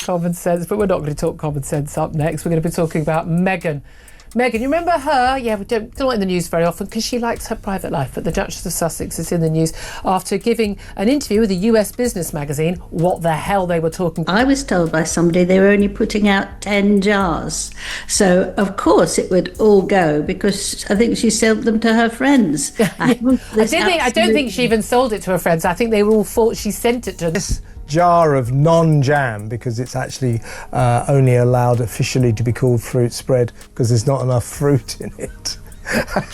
common sense, but we're not going to talk common sense up next. We're going to be talking about Meghan. Meghan, you remember her? Yeah, we don't like in the news very often because she likes her private life, but the Duchess of Sussex is in the news after giving an interview with a US business magazine. What the hell they were talking about. I was told by somebody they were only putting out 10 jars. So, of course, it would all go because I think she sold them to her friends. I don't think she even sold it to her friends. I think they were all thought she sent it to them. Jar of non-jam, because it's actually only allowed officially to be called fruit spread because there's not enough fruit in it.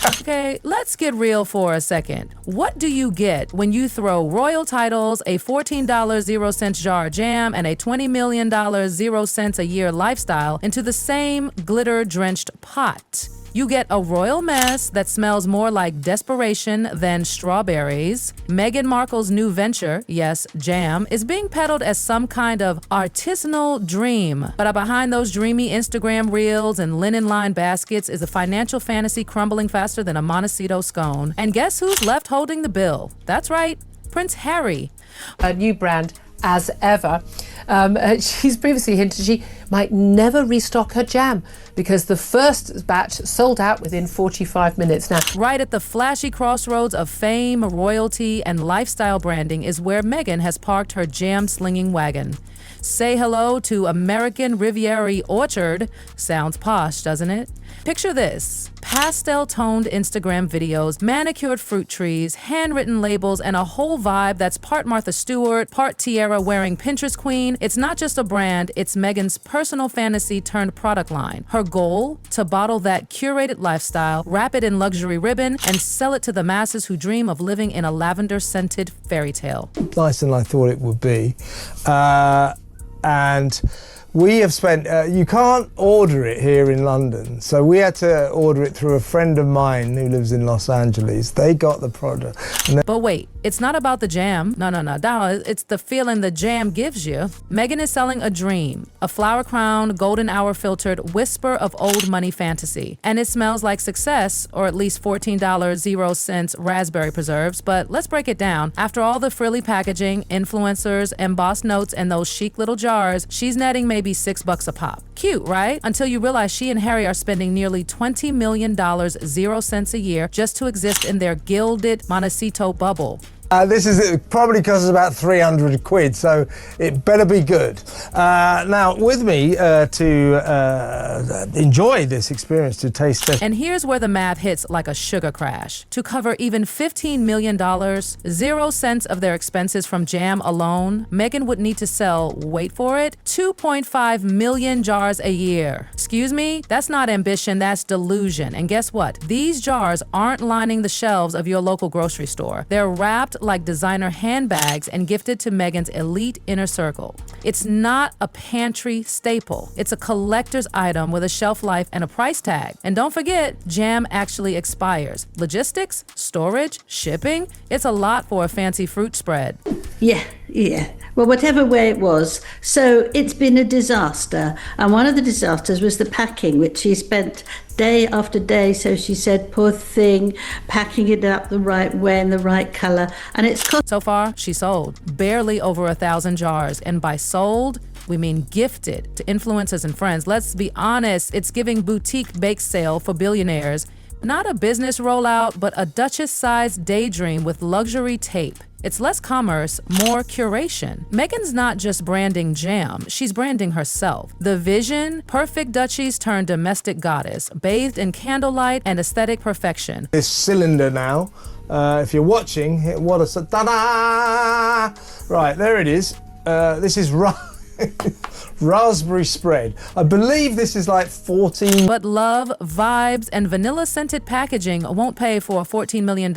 Okay, let's get real for a second. What do you get when you throw royal titles, a $14 0-cent jar of jam, and a $20 million 0 cents a year lifestyle into the same glitter-drenched pot? You get a royal mess that smells more like desperation than strawberries. Meghan Markle's new venture, yes, jam, is being peddled as some kind of artisanal dream. But behind those dreamy Instagram reels and linen-lined baskets is a financial fantasy crumbling faster than a Montecito scone. And guess who's left holding the bill? That's right, Prince Harry. A new brand as ever. She's previously hinted she might never restock her jam because the first batch sold out within 45 minutes now. Right at the flashy crossroads of fame, royalty, and lifestyle branding is where Meghan has parked her jam-slinging wagon. Say hello to American Riviera Orchard. Sounds posh, doesn't it? Picture this: pastel-toned Instagram videos, manicured fruit trees, handwritten labels, and a whole vibe that's part Martha Stewart, part tiara-wearing Pinterest queen. It's not just a brand, it's Meghan's personal fantasy turned product line. Her goal? To bottle that curated lifestyle, wrap it in luxury ribbon, and sell it to the masses who dream of living in a lavender-scented fairy tale. Nicer than I thought it would be. And we have spent, you can't order it here in London, so we had to order it through a friend of mine who lives in Los Angeles. They got the product. But wait, it's not about the jam. No, it's the feeling the jam gives you. Meghan is selling a dream, a flower-crowned, golden hour-filtered whisper of old money fantasy. And it smells like success, or at least $14 0 cents raspberry preserves. But let's break it down. After all the frilly packaging, influencers, embossed notes, and those chic little jars, she's netting maybe $6 a pop. Cute, right? Until you realize she and Harry are spending nearly $20 million 0 cents a year just to exist in their gilded Montecito bubble. This is probably costs about 300 quid, so it better be good. Now, with me to enjoy this experience, to taste it. And here's where the math hits like a sugar crash. To cover even $15 million, 0 cents of their expenses from jam alone, Meghan would need to sell, wait for it, 2.5 million jars a year. Excuse me? That's not ambition, that's delusion. And guess what? These jars aren't lining the shelves of your local grocery store. They're wrapped like designer handbags and gifted to Meghan's elite inner circle. It's not a pantry staple. It's a collector's item with a shelf life and a price tag. And don't forget, jam actually expires. Logistics, storage, shipping, it's a lot for a fancy fruit spread. Yeah. Well, whatever way it was. So it's been a disaster. And one of the disasters was the packing, which she spent day after day, so she said, poor thing, packing it up the right way in the right color. And it's cost. So far, she sold barely over 1,000 jars. And by sold, we mean gifted to influencers and friends. Let's be honest, it's giving boutique bake sale for billionaires. Not a business rollout, but a Duchess-sized daydream with luxury tape. It's less commerce, more curation. Meghan's not just branding jam, she's branding herself. The vision, perfect duchies turned domestic goddess, bathed in candlelight and aesthetic perfection. This cylinder now, if you're watching, what a, ta-da! Right, there it is. This is raspberry spread. I believe this is like 14. But love, vibes, and vanilla-scented packaging won't pay for a $14 million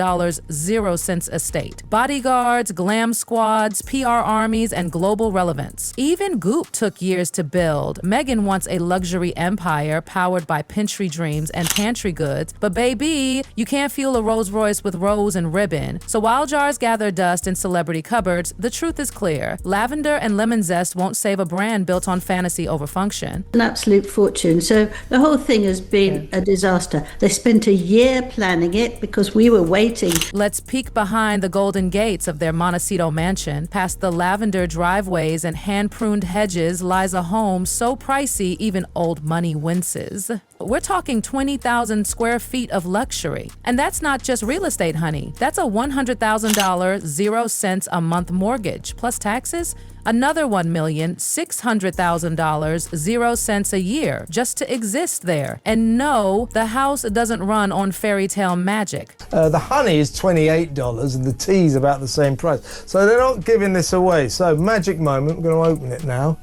0 cents estate. Bodyguards, glam squads, PR armies, and global relevance. Even Goop took years to build. Meghan wants a luxury empire powered by pantry dreams and pantry goods. But baby, you can't fuel a Rolls Royce with rose and ribbon. So while jars gather dust in celebrity cupboards, the truth is clear. Lavender and lemon zest won't save save a brand built on fantasy over function. An absolute fortune. So the whole thing has been a disaster. They spent a year planning it because we were waiting. Let's peek behind the golden gates of their Montecito mansion. Past the lavender driveways and hand-pruned hedges lies a home so pricey even old money winces. We're talking 20,000 square feet of luxury. And that's not just real estate, honey. That's a $100,000, 0 cents a month mortgage, plus taxes. Another $1,600,000, 0 cents a year, just to exist there. And no, the house doesn't run on fairy tale magic. The honey is $28 and the tea is about the same price. So they're not giving this away. So magic moment, we're going to open it now.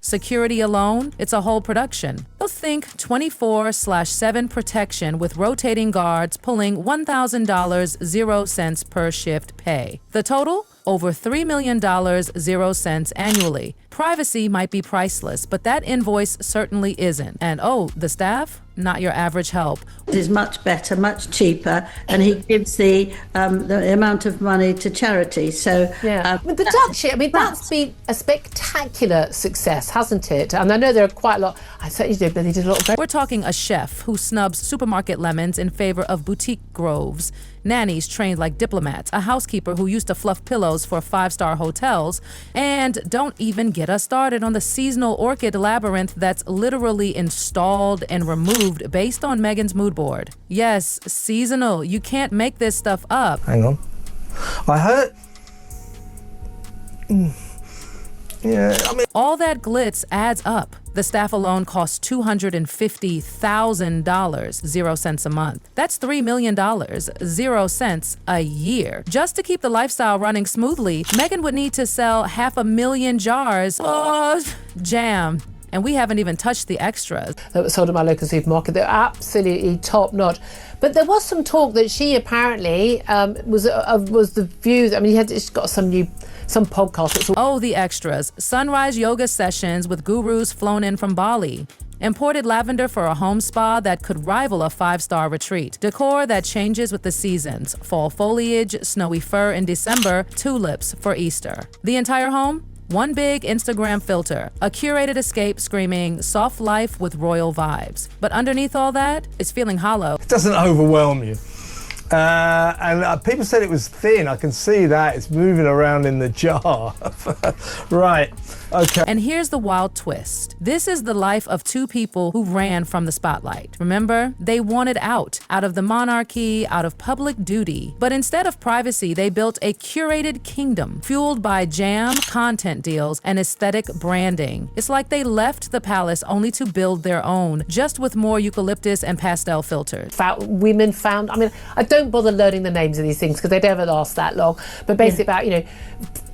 Security alone, it's a whole production. So think 24/7 protection with rotating guards pulling $1,000, 0 cents per shift pay. The total? Over $3 million, 0 cents annually. Privacy might be priceless, but that invoice certainly isn't. And oh, the staff? Not your average help. It is much better, much cheaper, and he gives the amount of money to charity. So the Duchy, that's been a spectacular success, hasn't it? And I know there are quite a lot. I certainly did, but they did a lot of. We're talking a chef who snubs supermarket lemons in favor of boutique groves, nannies trained like diplomats, a housekeeper who used to fluff pillows for 5-star hotels, and don't even get us started on the seasonal orchid labyrinth that's literally installed and removed based on Meghan's mood board. Yes, seasonal. You can't make this stuff up. Hang on. I heard. Yeah, all that glitz adds up. The staff alone costs $250,000, 0 cents a month. That's $3 million, 0 cents a year. Just to keep the lifestyle running smoothly, Meghan would need to sell 500,000 jars of jam. And we haven't even touched the extras. That was sold at my local supermarket. They're absolutely top notch. But there was some talk that she apparently was the views. I mean, she's got some podcast. Oh, the extras. Sunrise yoga sessions with gurus flown in from Bali. Imported lavender for a home spa that could rival a 5-star retreat. Decor that changes with the seasons. Fall foliage, snowy fur in December, tulips for Easter. The entire home? One big Instagram filter, a curated escape screaming soft life with royal vibes. But underneath all that, it's feeling hollow. It doesn't overwhelm you. And people said it was thin. I can see that. It's moving around in the jar. Right. Okay. And here's the wild twist. This is the life of two people who ran from the spotlight. Remember? They wanted out of the monarchy, out of public duty. But instead of privacy, they built a curated kingdom fueled by jam, content deals, and aesthetic branding. It's like they left the palace only to build their own, just with more eucalyptus and pastel filters. Women found, I don't bother learning the names of these things because they never last that long, but basically about,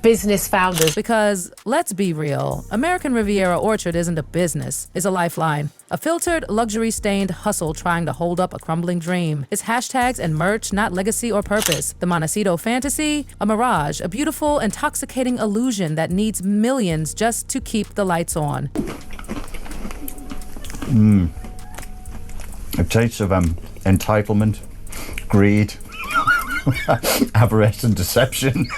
business founders. Because let's be real, American Riviera Orchard isn't a business, it's a lifeline. A filtered, luxury-stained hustle trying to hold up a crumbling dream. It's hashtags and merch, not legacy or purpose. The Montecito fantasy, a mirage, a beautiful, intoxicating illusion that needs millions just to keep the lights on. A taste of entitlement, greed, avarice and deception.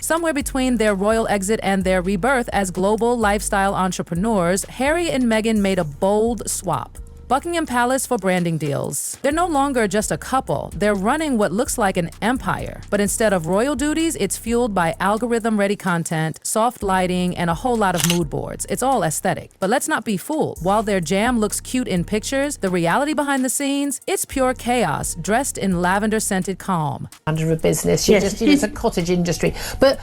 Somewhere between their royal exit and their rebirth as global lifestyle entrepreneurs, Harry and Meghan made a bold swap. Buckingham Palace for branding deals. They're no longer just a couple. They're running what looks like an empire. But instead of royal duties, it's fueled by algorithm-ready content, soft lighting, and a whole lot of mood boards. It's all aesthetic. But let's not be fooled. While their jam looks cute in pictures, the reality behind the scenes, it's pure chaos, dressed in lavender-scented calm. Under a business, it's a cottage industry. But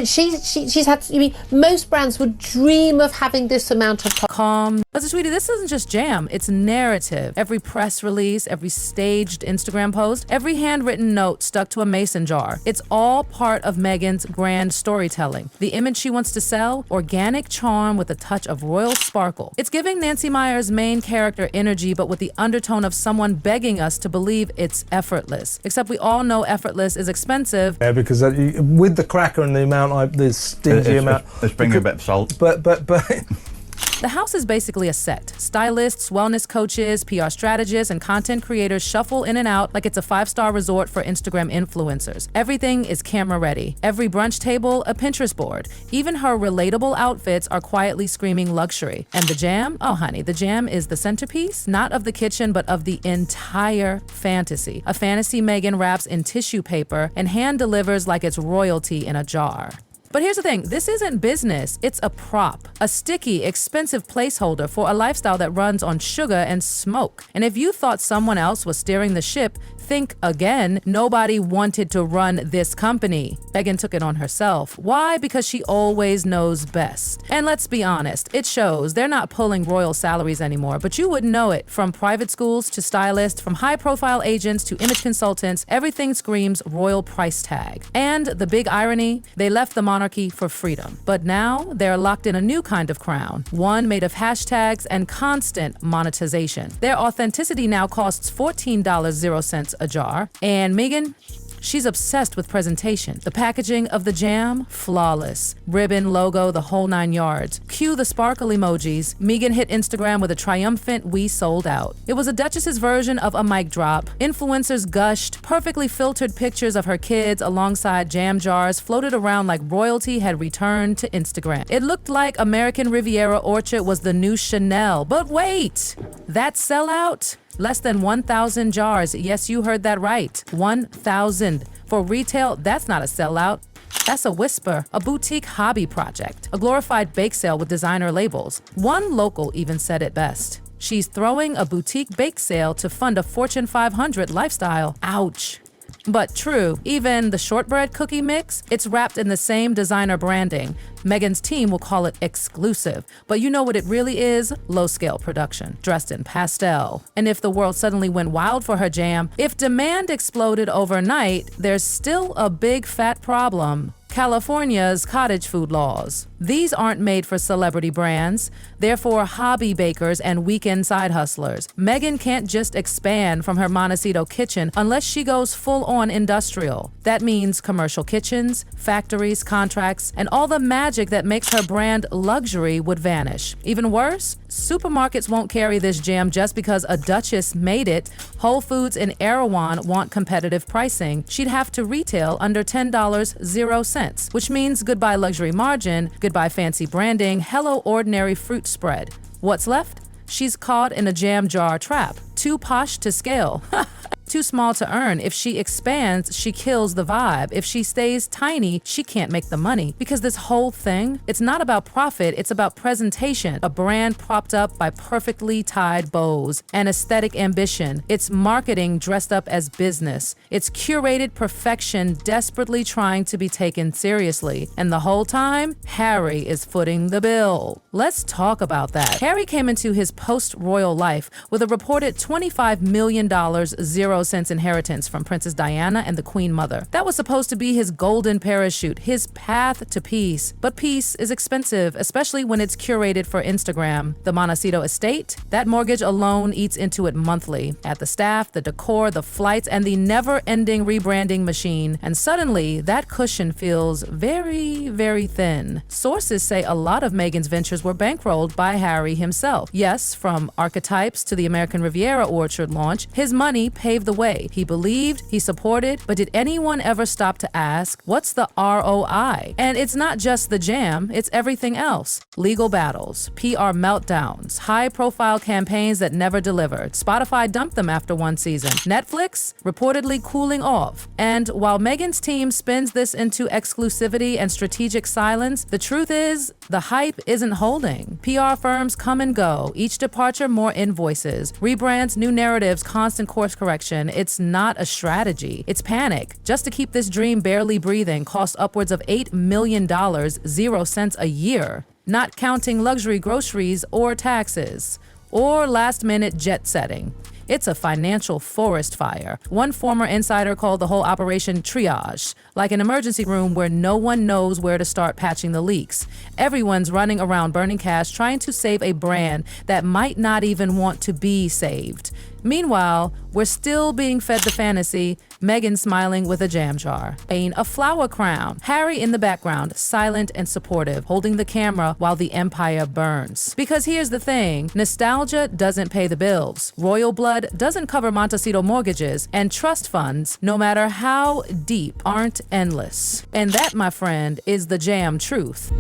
she's had. Most brands would dream of having this amount of calm. But sweetie, this isn't just jam. It's narrative. Every press release, every staged Instagram post, every handwritten note stuck to a mason jar. It's all part of Meghan's grand storytelling. The image she wants to sell, organic charm with a touch of royal sparkle. It's giving Nancy Meyers' main character energy, but with the undertone of someone begging us to believe it's effortless. Except we all know effortless is expensive. Yeah, because with the cracker and the amount, this stingy amount. Let's bring a bit of salt. But The house is basically a sect. Stylists, wellness coaches, PR strategists, and content creators shuffle in and out like it's a 5-star resort for Instagram influencers. Everything is camera ready. Every brunch table, a Pinterest board. Even her relatable outfits are quietly screaming luxury. And the jam? Oh honey, the jam is the centerpiece, not of the kitchen, but of the entire fantasy. A fantasy Meghan wraps in tissue paper and hand delivers like it's royalty in a jar. But here's the thing, this isn't business, it's a prop, a sticky, expensive placeholder for a lifestyle that runs on sugar and smoke. And if you thought someone else was steering the ship, think again. Nobody wanted to run this company. Meghan took it on herself. Why? Because she always knows best. And let's be honest, it shows. They're not pulling royal salaries anymore, but you wouldn't know it. From private schools to stylists, from high-profile agents to image consultants, everything screams royal price tag. And the big irony, they left the monarchy for freedom. But now they're locked in a new kind of crown, one made of hashtags and constant monetization. Their authenticity now costs $14.00 a jar. And Meghan, she's obsessed with presentation. The packaging of the jam, flawless. Ribbon, logo, the whole 9 yards. Cue the sparkle emojis. Meghan hit Instagram with a triumphant "we sold out." It was a duchess's version of a mic drop. Influencers gushed. Perfectly filtered pictures of her kids alongside jam jars floated around like royalty had returned to Instagram. It looked like American Riviera Orchard was the new Chanel. But wait, that sellout? Less than 1,000 jars. Yes, you heard that right. 1,000. For retail, that's not a sellout. That's a whisper, a boutique hobby project, a glorified bake sale with designer labels. One local even said it best. She's throwing a boutique bake sale to fund a Fortune 500 lifestyle. Ouch. But true, even the shortbread cookie mix, it's wrapped in the same designer branding. Meghan's team will call it exclusive, but you know what it really is? Low-scale production, dressed in pastel. And if the world suddenly went wild for her jam, if demand exploded overnight, there's still a big fat problem. California's cottage food laws. These aren't made for celebrity brands, they're for hobby bakers and weekend side hustlers. Meghan can't just expand from her Montecito kitchen unless she goes full-on industrial. That means commercial kitchens, factories, contracts, and all the magic that makes her brand luxury would vanish. Even worse, supermarkets won't carry this jam just because a duchess made it. Whole Foods in Erewhon want competitive pricing. She'd have to retail under $10.00, which means goodbye luxury margin, goodbye fancy branding, hello ordinary fruit spread. What's left? She's caught in a jam jar trap. Too posh to scale. Too small to earn. If she expands, she kills the vibe. If she stays tiny, she can't make the money. Because this whole thing, it's not about profit, it's about presentation. A brand propped up by perfectly tied bows. An aesthetic ambition. It's marketing dressed up as business. It's curated perfection desperately trying to be taken seriously. And the whole time, Harry is footing the bill. Let's talk about that. Harry came into his post-royal life with a reported $25 million, 0 cents inheritance from Princess Diana and the Queen Mother. That was supposed to be his golden parachute, his path to peace. But peace is expensive, especially when it's curated for Instagram. The Montecito estate, that mortgage alone eats into it monthly. Add the staff, the decor, the flights, and the never-ending rebranding machine. And suddenly, that cushion feels very, very thin. Sources say a lot of Meghan's ventures were bankrolled by Harry himself. Yes, from archetypes to the American Riviera Orchard launch, his money paved the way. He believed, he supported, but did anyone ever stop to ask, what's the ROI? And it's not just the jam, it's everything else. Legal battles, PR meltdowns, high-profile campaigns that never delivered. Spotify dumped them after one season. Netflix reportedly cooling off. And while Meghan's team spins this into exclusivity and strategic silence, the truth is, the hype isn't holding. PR firms come and go, each departure more invoices, rebrands, new narratives, constant course correction. It's not a strategy, it's panic. Just to keep this dream barely breathing costs upwards of $8 million, 0 cents a year, not counting luxury groceries or taxes, or last-minute jet setting. It's a financial forest fire. One former insider called the whole operation triage, like an emergency room where no one knows where to start patching the leaks. Everyone's running around burning cash trying to save a brand that might not even want to be saved. Meanwhile, we're still being fed the fantasy Meghan smiling with a jam jar, playing a flower crown. Harry in the background, silent and supportive, holding the camera while the empire burns. Because here's the thing, nostalgia doesn't pay the bills. Royal blood doesn't cover Montecito mortgages, and trust funds, no matter how deep, aren't endless. And that, my friend, is the jam truth.